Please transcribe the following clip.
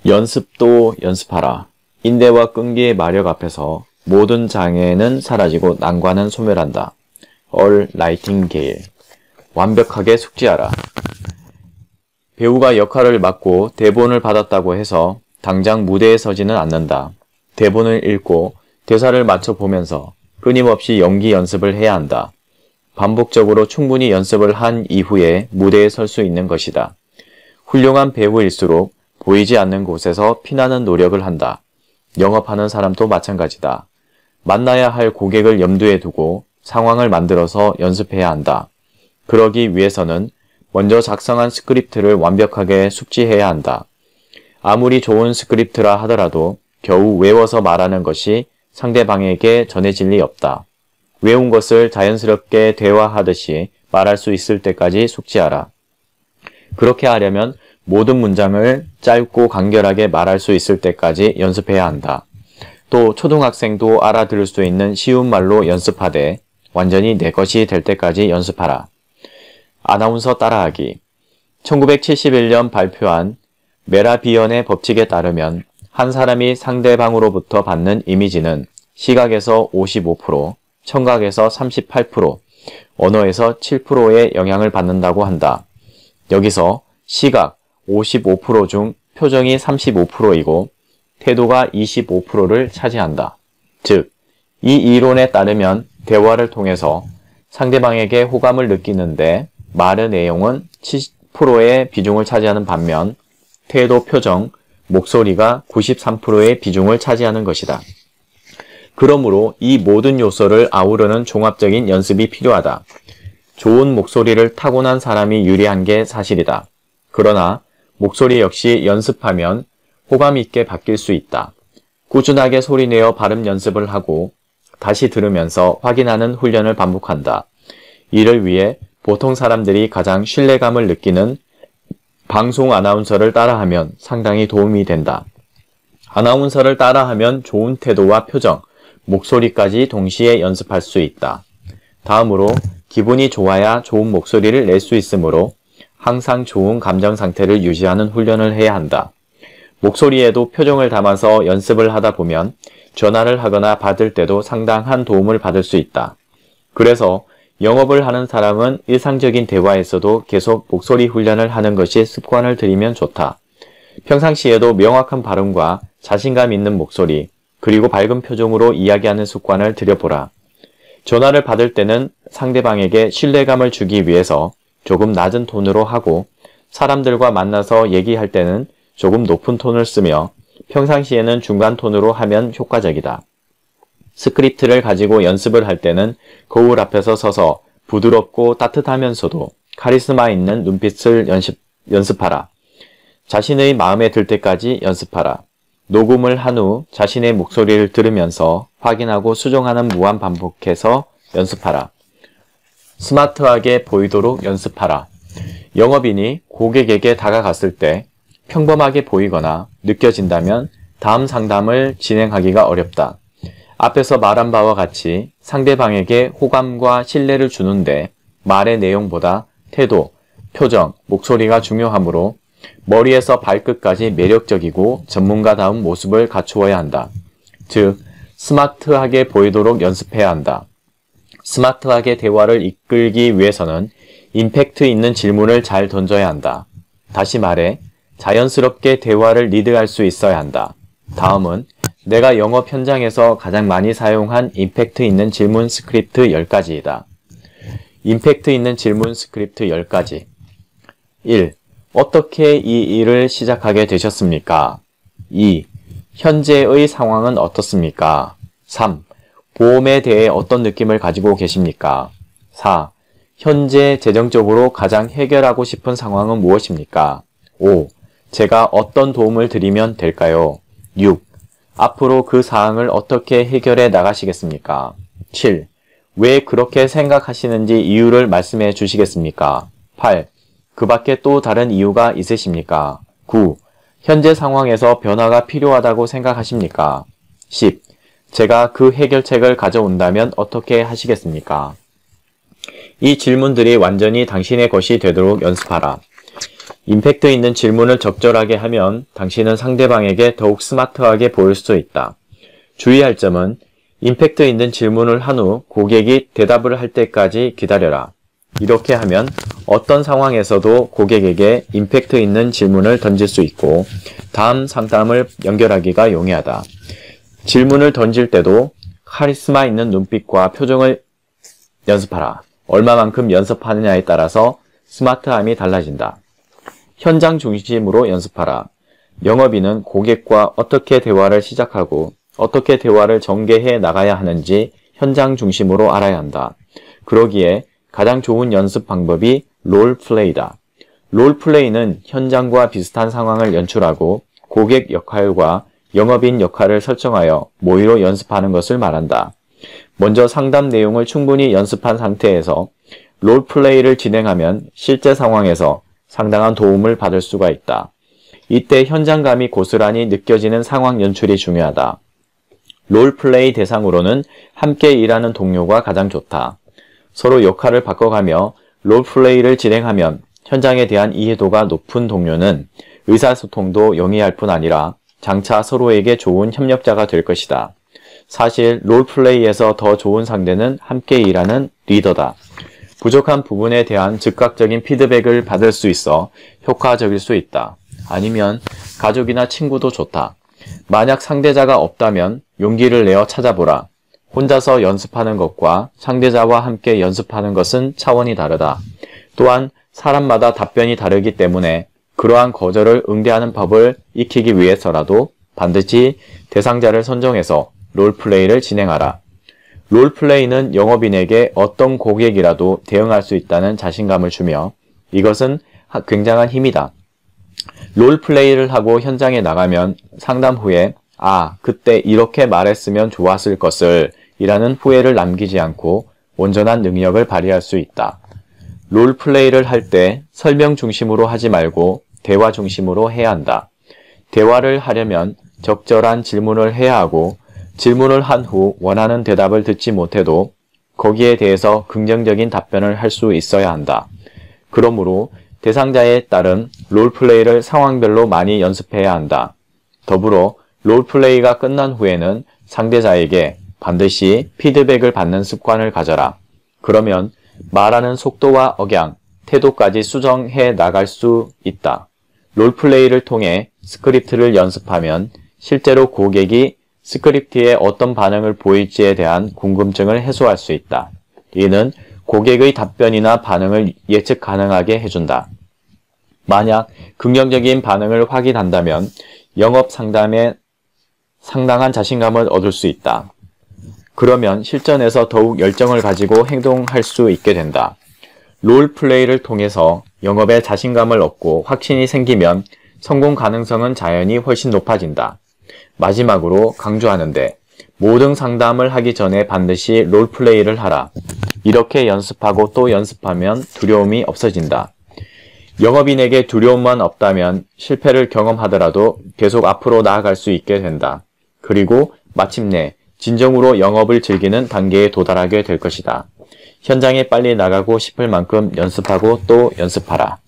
연습도 연습하라. 인대와 끈기의 마력 앞에서 모든 장애는 사라지고 난관은 소멸한다. 얼 나이팅게일. 완벽하게 숙지하라. 배우가 역할을 맡고 대본을 받았다고 해서 당장 무대에 서지는 않는다. 대본을 읽고 대사를 맞춰보면서 끊임없이 연기 연습을 해야 한다. 반복적으로 충분히 연습을 한 이후에 무대에 설 수 있는 것이다. 훌륭한 배우일수록 보이지 않는 곳에서 피나는 노력을 한다. 영업하는 사람도 마찬가지다. 만나야 할 고객을 염두에 두고 상황을 만들어서 연습해야 한다. 그러기 위해서는 먼저 작성한 스크립트를 완벽하게 숙지해야 한다. 아무리 좋은 스크립트라 하더라도 겨우 외워서 말하는 것이 상대방에게 전해질 리 없다. 외운 것을 자연스럽게 대화하듯이 말할 수 있을 때까지 숙지하라. 그렇게 하려면 모든 문장을 짧고 간결하게 말할 수 있을 때까지 연습해야 한다. 또 초등학생도 알아들을 수 있는 쉬운 말로 연습하되 완전히 내 것이 될 때까지 연습하라. 아나운서 따라하기. 1971년 발표한 메라비언의 법칙에 따르면 한 사람이 상대방으로부터 받는 이미지는 시각에서 55%, 청각에서 38%, 언어에서 7%의 영향을 받는다고 한다. 여기서 시각 55% 중 표정이 35%이고 태도가 25%를 차지한다. 즉, 이 이론에 따르면 대화를 통해서 상대방에게 호감을 느끼는데 말의 내용은 70%의 비중을 차지하는 반면 태도, 표정, 목소리가 93%의 비중을 차지하는 것이다. 그러므로 이 모든 요소를 아우르는 종합적인 연습이 필요하다. 좋은 목소리를 타고난 사람이 유리한 게 사실이다. 그러나 목소리 역시 연습하면 호감 있게 바뀔 수 있다. 꾸준하게 소리내어 발음 연습을 하고 다시 들으면서 확인하는 훈련을 반복한다. 이를 위해 보통 사람들이 가장 신뢰감을 느끼는 방송 아나운서를 따라하면 상당히 도움이 된다. 아나운서를 따라하면 좋은 태도와 표정, 목소리까지 동시에 연습할 수 있다. 다음으로 기분이 좋아야 좋은 목소리를 낼 수 있으므로 항상 좋은 감정 상태를 유지하는 훈련을 해야 한다. 목소리에도 표정을 담아서 연습을 하다 보면 전화를 하거나 받을 때도 상당한 도움을 받을 수 있다. 그래서 영업을 하는 사람은 일상적인 대화에서도 계속 목소리 훈련을 하는 것이 습관을 들이면 좋다. 평상시에도 명확한 발음과 자신감 있는 목소리, 그리고 밝은 표정으로 이야기하는 습관을 들여보라. 전화를 받을 때는 상대방에게 신뢰감을 주기 위해서 조금 낮은 톤으로 하고 사람들과 만나서 얘기할 때는 조금 높은 톤을 쓰며 평상시에는 중간 톤으로 하면 효과적이다. 스크립트를 가지고 연습을 할 때는 거울 앞에서 서서 부드럽고 따뜻하면서도 카리스마 있는 눈빛을 연습하라. 자신의 마음에 들 때까지 연습하라. 녹음을 한 후 자신의 목소리를 들으면서 확인하고 수정하는 무한 반복해서 연습하라. 스마트하게 보이도록 연습하라. 영업인이 고객에게 다가갔을 때 평범하게 보이거나 느껴진다면 다음 상담을 진행하기가 어렵다. 앞에서 말한 바와 같이 상대방에게 호감과 신뢰를 주는데 말의 내용보다 태도, 표정, 목소리가 중요하므로 머리에서 발끝까지 매력적이고 전문가다운 모습을 갖추어야 한다. 즉, 스마트하게 보이도록 연습해야 한다. 스마트하게 대화를 이끌기 위해서는 임팩트 있는 질문을 잘 던져야 한다. 다시 말해, 자연스럽게 대화를 리드할 수 있어야 한다. 다음은 내가 영업 현장에서 가장 많이 사용한 임팩트 있는 질문 스크립트 10가지이다. 임팩트 있는 질문 스크립트 10가지. 1. 어떻게 이 일을 시작하게 되셨습니까? 2. 현재의 상황은 어떻습니까? 3. 보험에 대해 어떤 느낌을 가지고 계십니까? 4. 현재 재정적으로 가장 해결하고 싶은 상황은 무엇입니까? 5. 제가 어떤 도움을 드리면 될까요? 6. 앞으로 그 사항을 어떻게 해결해 나가시겠습니까? 7. 왜 그렇게 생각하시는지 이유를 말씀해 주시겠습니까? 8. 그 밖에 또 다른 이유가 있으십니까? 9. 현재 상황에서 변화가 필요하다고 생각하십니까? 10. 제가 그 해결책을 가져온다면 어떻게 하시겠습니까? 이 질문들이 완전히 당신의 것이 되도록 연습하라. 임팩트 있는 질문을 적절하게 하면 당신은 상대방에게 더욱 스마트하게 보일 수 있다. 주의할 점은 임팩트 있는 질문을 한 후 고객이 대답을 할 때까지 기다려라. 이렇게 하면 어떤 상황에서도 고객에게 임팩트 있는 질문을 던질 수 있고 다음 상담을 연결하기가 용이하다. 질문을 던질 때도 카리스마 있는 눈빛과 표정을 연습하라. 얼마만큼 연습하느냐에 따라서 스마트함이 달라진다. 현장 중심으로 연습하라. 영업인은 고객과 어떻게 대화를 시작하고 어떻게 대화를 전개해 나가야 하는지 현장 중심으로 알아야 한다. 그러기에 가장 좋은 연습 방법이 롤플레이다. 롤플레이는 현장과 비슷한 상황을 연출하고 고객 역할과 영업인 역할을 설정하여 모의로 연습하는 것을 말한다. 먼저 상담 내용을 충분히 연습한 상태에서 롤플레이를 진행하면 실제 상황에서 상당한 도움을 받을 수가 있다. 이때 현장감이 고스란히 느껴지는 상황 연출이 중요하다. 롤플레이 대상으로는 함께 일하는 동료가 가장 좋다. 서로 역할을 바꿔가며 롤플레이를 진행하면 현장에 대한 이해도가 높은 동료는 의사소통도 영위할 뿐 아니라 장차 서로에게 좋은 협력자가 될 것이다. 사실 롤플레이에서 더 좋은 상대는 함께 일하는 리더다. 부족한 부분에 대한 즉각적인 피드백을 받을 수 있어 효과적일 수 있다. 아니면 가족이나 친구도 좋다. 만약 상대자가 없다면 용기를 내어 찾아보라. 혼자서 연습하는 것과 상대자와 함께 연습하는 것은 차원이 다르다. 또한 사람마다 답변이 다르기 때문에 그러한 거절을 응대하는 법을 익히기 위해서라도 반드시 대상자를 선정해서 롤플레이를 진행하라. 롤플레이는 영업인에게 어떤 고객이라도 대응할 수 있다는 자신감을 주며 이것은 굉장한 힘이다. 롤플레이를 하고 현장에 나가면 상담 후에 그때 이렇게 말했으면 좋았을 것을 이라는 후회를 남기지 않고 온전한 능력을 발휘할 수 있다. 롤플레이를 할 때 설명 중심으로 하지 말고 대화 중심으로 해야 한다. 대화를 하려면 적절한 질문을 해야 하고 질문을 한 후 원하는 대답을 듣지 못해도 거기에 대해서 긍정적인 답변을 할 수 있어야 한다. 그러므로 대상자에 따른 롤플레이를 상황별로 많이 연습해야 한다. 더불어 롤플레이가 끝난 후에는 상대자에게 반드시 피드백을 받는 습관을 가져라. 그러면 말하는 속도와 억양, 태도까지 수정해 나갈 수 있다. 롤플레이를 통해 스크립트를 연습하면 실제로 고객이 스크립트에 어떤 반응을 보일지에 대한 궁금증을 해소할 수 있다. 이는 고객의 답변이나 반응을 예측 가능하게 해준다. 만약 긍정적인 반응을 확인한다면 영업 상담에 상당한 자신감을 얻을 수 있다. 그러면 실전에서 더욱 열정을 가지고 행동할 수 있게 된다. 롤플레이를 통해서 영업에 자신감을 얻고 확신이 생기면 성공 가능성은 자연히 훨씬 높아진다. 마지막으로 강조하는데 모든 상담을 하기 전에 반드시 롤플레이를 하라. 이렇게 연습하고 또 연습하면 두려움이 없어진다. 영업인에게 두려움만 없다면 실패를 경험하더라도 계속 앞으로 나아갈 수 있게 된다. 그리고 마침내 진정으로 영업을 즐기는 단계에 도달하게 될 것이다. 현장에 빨리 나가고 싶을 만큼 연습하고 또 연습하라.